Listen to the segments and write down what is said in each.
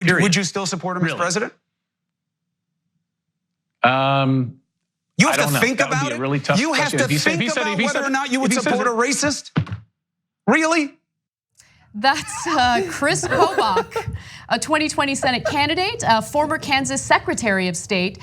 Period. Would you still support him as president? You have to think about it. Really tough you have to think about whether or not you would support a racist. Really? That's Kris Kobach, a 2020 Senate candidate, a former Kansas Secretary of State.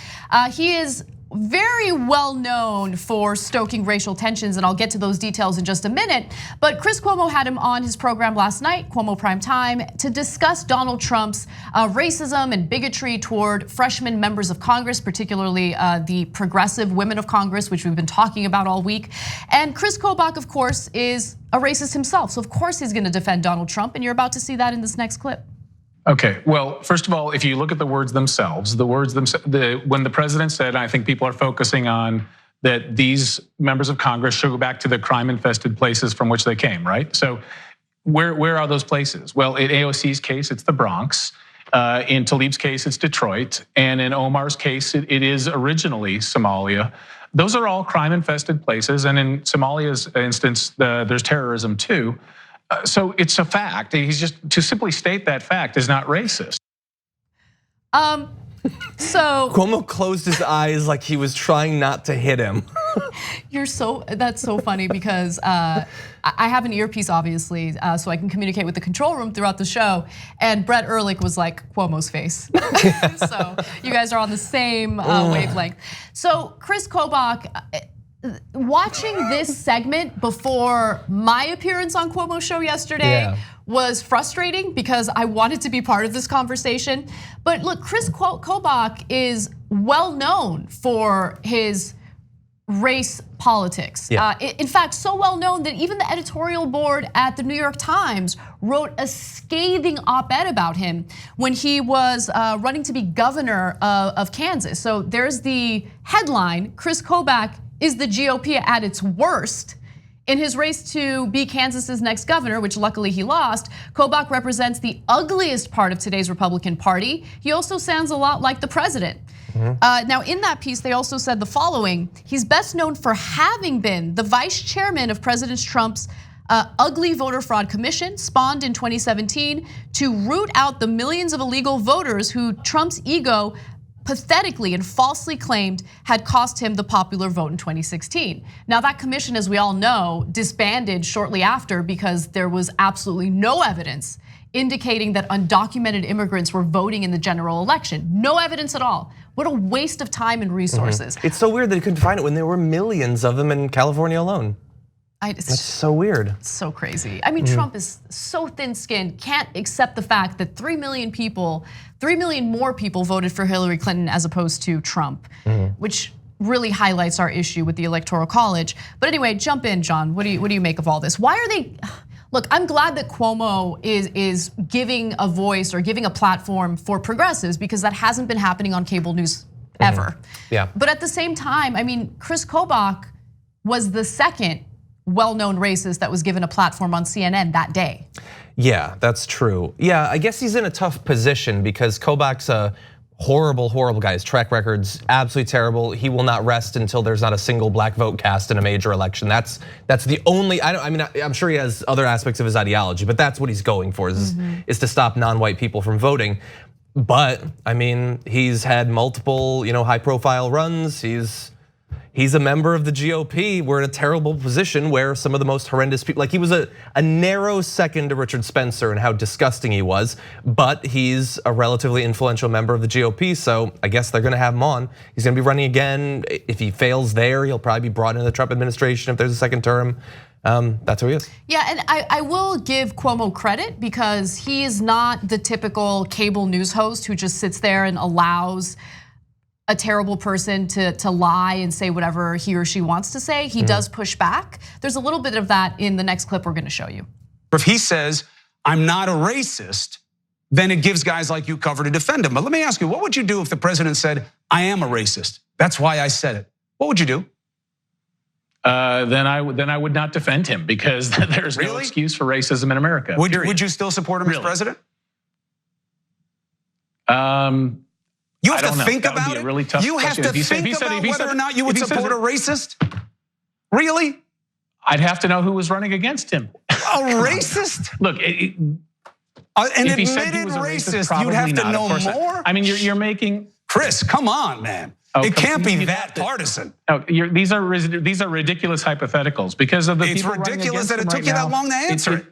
He is very well known for stoking racial tensions, and I'll get to those details in just a minute. But Chris Cuomo had him on his program last night, Cuomo Prime Time, to discuss Donald Trump's racism and bigotry toward freshman members of Congress, particularly the progressive women of Congress, which we've been talking about all week. And Kris Kobach, of course, is a racist himself, so of course he's gonna defend Donald Trump, and you're about to see that in this next clip. Okay, well, first of all, if you look at the words themselves, when the president said, I think people are focusing on that these members of Congress should go back to the crime-infested places from which they came, right? So where are those places? Well, in AOC's case, it's the Bronx. In Tlaib's case, it's Detroit. And in Omar's case, it is originally Somalia. Those are all crime-infested places. And in Somalia's instance, there's terrorism too. So it's a fact. He's just, to simply state that fact is not racist. So Cuomo closed his eyes like he was trying not to hit him. That's so funny because I have an earpiece, obviously, so I can communicate with the control room throughout the show. And Brett Ehrlich was like Cuomo's face. So you guys are on the same wavelength. So Kris Kobach, watching this segment before my appearance on Cuomo's show yesterday was frustrating because I wanted to be part of this conversation. But look, Kris Kobach is well known for his race politics. In fact, so well known that even the editorial board at the New York Times wrote a scathing op-ed about him when he was running to be governor of Kansas. So there's the headline, Kris Kobach is the GOP at its worst. In his race to be Kansas's next governor, which luckily he lost, Kobach represents the ugliest part of today's Republican Party. He also sounds a lot like the president. Now in that piece, they also said the following: he's best known for having been the vice chairman of President Trump's ugly voter fraud commission, spawned in 2017 to root out the millions of illegal voters who Trump's ego pathetically and falsely claimed had cost him the popular vote in 2016. Now that commission, as we all know, disbanded shortly after because there was absolutely no evidence indicating that undocumented immigrants were voting in the general election. No evidence at all. What a waste of time and resources. It's so weird that he couldn't find it when there were millions of them in California alone. That's so weird. It's so crazy. I mean, Trump is so thin-skinned, can't accept the fact that 3 million more people voted for Hillary Clinton as opposed to Trump, which really highlights our issue with the Electoral College. But anyway, jump in, John. What do you make of all this? Why are they? Look, I'm glad that Cuomo is giving a voice or giving a platform for progressives because that hasn't been happening on cable news ever. But at the same time, I mean, Kris Kobach was the second well-known racist that was given a platform on CNN that day. Yeah, that's true. Yeah, I guess he's in a tough position because Kobach's a horrible, horrible guy. His track record's absolutely terrible. He will not rest until there's not a single black vote cast in a major election. That's the only, I'm sure he has other aspects of his ideology, but that's what he's going for is to stop non-white people from voting. But I mean, he's had multiple, high-profile runs. He's a member of the GOP. We're in a terrible position where some of the most horrendous people, like he was a narrow second to Richard Spencer and how disgusting he was, but he's a relatively influential member of the GOP, so I guess they're gonna have him on. He's gonna be running again. If he fails there, he'll probably be brought into the Trump administration if there's a second term. That's who he is. Yeah, and I will give Cuomo credit because he is not the typical cable news host who just sits there and allows a terrible person to lie and say whatever he or she wants to say. He does push back. There's a little bit of that in the next clip we're gonna show you. If he says, I'm not a racist, then it gives guys like you cover to defend him. But let me ask you, what would you do if the president said, I am a racist? That's why I said it. What would you do? Then I would not defend him because there's no excuse for racism in America. Would you still support him as president? You have to think about it. Really tough you have to think about whether or not you would support a racist. Really? I'd have to know who was running against him. A racist? Look, An If he said he admitted was a racist, racist, you'd have probably to not. know Of course, more? I mean, you're making. Chris, come on, man. It can't be that partisan. No, these are ridiculous hypotheticals because of the It's people running ridiculous against that it him took you right that now. long to answer it.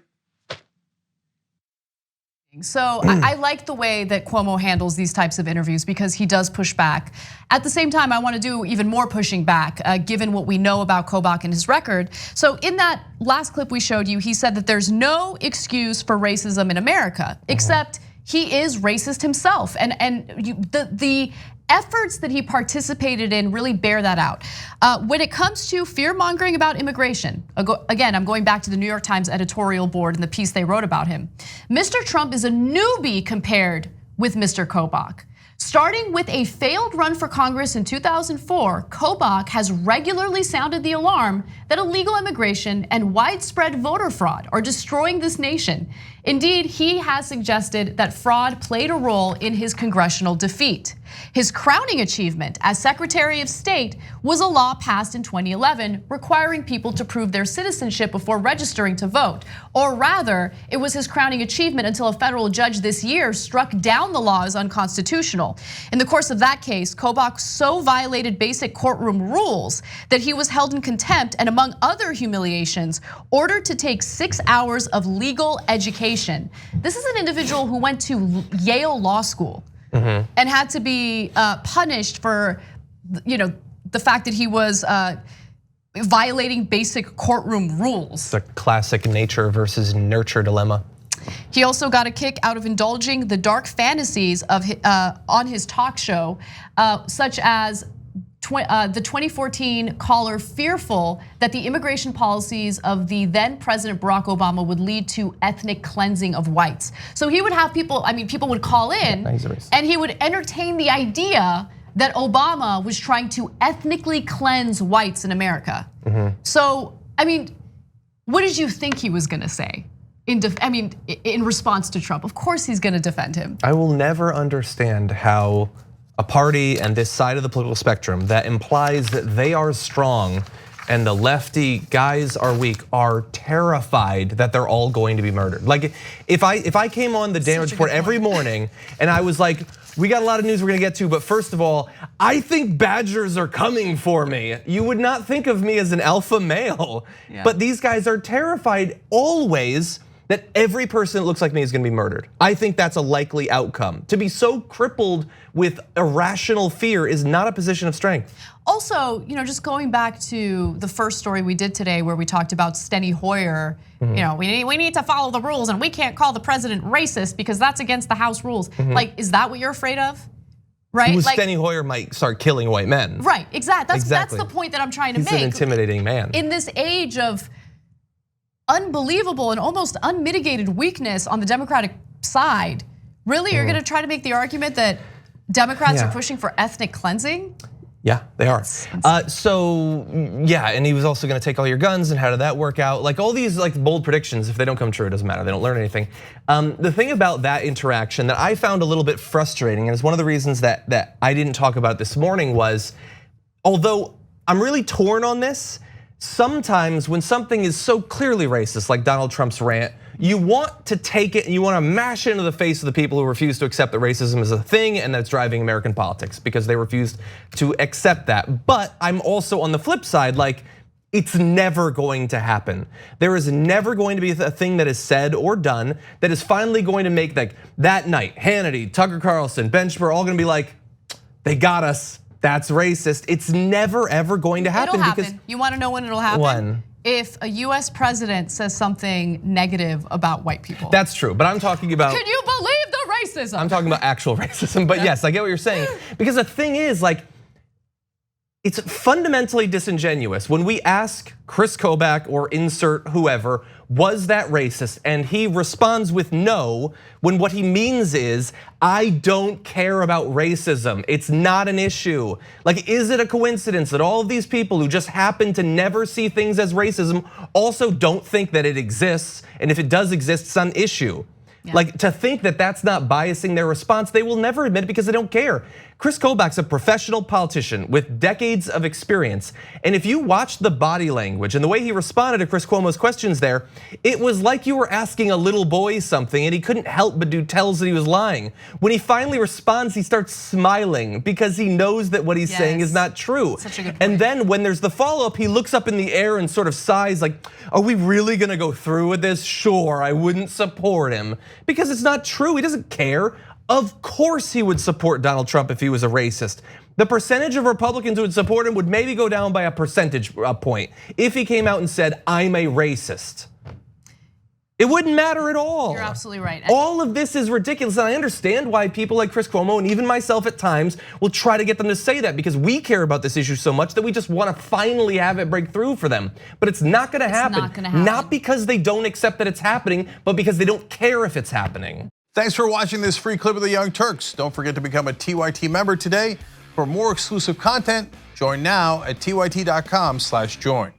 So I like the way that Cuomo handles these types of interviews because he does push back. At the same time, I want to do even more pushing back, given what we know about Koback and his record. So in that last clip we showed you, he said that there's no excuse for racism in America, except he is racist himself. And the efforts that he participated in really bear that out. When it comes to fear-mongering about immigration, again, I'm going back to the New York Times editorial board and the piece they wrote about him. Mr. Trump is a newbie compared with Mr. Kobach. Starting with a failed run for Congress in 2004, Koback has regularly sounded the alarm that illegal immigration and widespread voter fraud are destroying this nation. Indeed, he has suggested that fraud played a role in his congressional defeat. His crowning achievement as Secretary of State was a law passed in 2011 requiring people to prove their citizenship before registering to vote. Or rather, it was his crowning achievement until a federal judge this year struck down the law as unconstitutional. In the course of that case, Kobach so violated basic courtroom rules that he was held in contempt and, among other humiliations, ordered to take 6 hours of legal education. This is an individual who went to Yale Law School and had to be punished for, the fact that he was violating basic courtroom rules. It's a classic nature versus nurture dilemma. He also got a kick out of indulging the dark fantasies of on his talk show, such as the 2014 caller fearful that the immigration policies of the then President Barack Obama would lead to ethnic cleansing of whites. So he would have people, people would call in and he would entertain the idea that Obama was trying to ethnically cleanse whites in America. So, what did you think he was gonna say? In response to Trump? Of course he's gonna defend him. I will never understand how a party and this side of the political spectrum that implies that they are strong and the lefty guys are weak are terrified that they're all going to be murdered. Like if I came on the damage report every morning and I was like, we got a lot of news we're gonna get to, but first of all, I think badgers are coming for me. You would not think of me as an alpha male, but these guys are terrified always that every person that looks like me is gonna be murdered. I think that's a likely outcome. To be so crippled with irrational fear is not a position of strength. Also, just going back to the first story we did today where we talked about Steny Hoyer, we need to follow the rules and we can't call the president racist because that's against the House rules. Like, is that what you're afraid of? Right? Like, Steny Hoyer might start killing white men. Right, exactly. That's the point that I'm trying to make. He's an intimidating man. In this age of unbelievable and almost unmitigated weakness on the Democratic side, really you're gonna try to make the argument that Democrats are pushing for ethnic cleansing? Yeah, they are. And he was also gonna take all your guns, and how did that work out? Like all these bold predictions, if they don't come true, it doesn't matter, they don't learn anything. The thing about that interaction that I found a little bit frustrating, and it's one of the reasons that I didn't talk about this morning was, although I'm really torn on this, sometimes when something is so clearly racist, like Donald Trump's rant, you want to take it and you want to mash it into the face of the people who refuse to accept that racism is a thing and that it's driving American politics because they refuse to accept that. But I'm also on the flip side, it's never going to happen. There is never going to be a thing that is said or done that is finally going to make that night, Hannity, Tucker Carlson, Ben Shapiro, all gonna be like, they got us. That's racist. It's never ever going to happen. It'll happen. You want to know when it'll happen? When? If a US president says something negative about white people. That's true, but I'm talking about. Can you believe the racism? I'm talking about actual racism, but yes, I get what you're saying. Because the thing is, it's fundamentally disingenuous when we ask Kris Koback or insert whoever, was that racist? And he responds with no, when what he means is, I don't care about racism. It's not an issue. Is it a coincidence that all of these people who just happen to never see things as racism also don't think that it exists? And if it does exist, it's an issue. Like, to think that that's not biasing their response, they will never admit it because they don't care. Kris Kobach's a professional politician with decades of experience. And if you watched the body language and the way he responded to Chris Cuomo's questions there, it was like you were asking a little boy something and he couldn't help but do tells that he was lying. When he finally responds, he starts smiling because he knows that what he's saying is not true. Such a good point. And then when there's the follow-up, he looks up in the air and sort of sighs like, are we really gonna go through with this? Sure, I wouldn't support him. Because it's not true, he doesn't care. Of course he would support Donald Trump if he was a racist. The percentage of Republicans who would support him would maybe go down by a percentage point if he came out and said, I'm a racist. It wouldn't matter at all. You're absolutely right. All of this is ridiculous, and I understand why people like Chris Cuomo and even myself at times will try to get them to say that because we care about this issue so much that we just want to finally have it break through for them. But it's not gonna happen. Not gonna happen. Not because they don't accept that it's happening, but because they don't care if it's happening. Thanks for watching this free clip of the Young Turks. Don't forget to become a TYT member today. For more exclusive content, join now at tyt.com/join.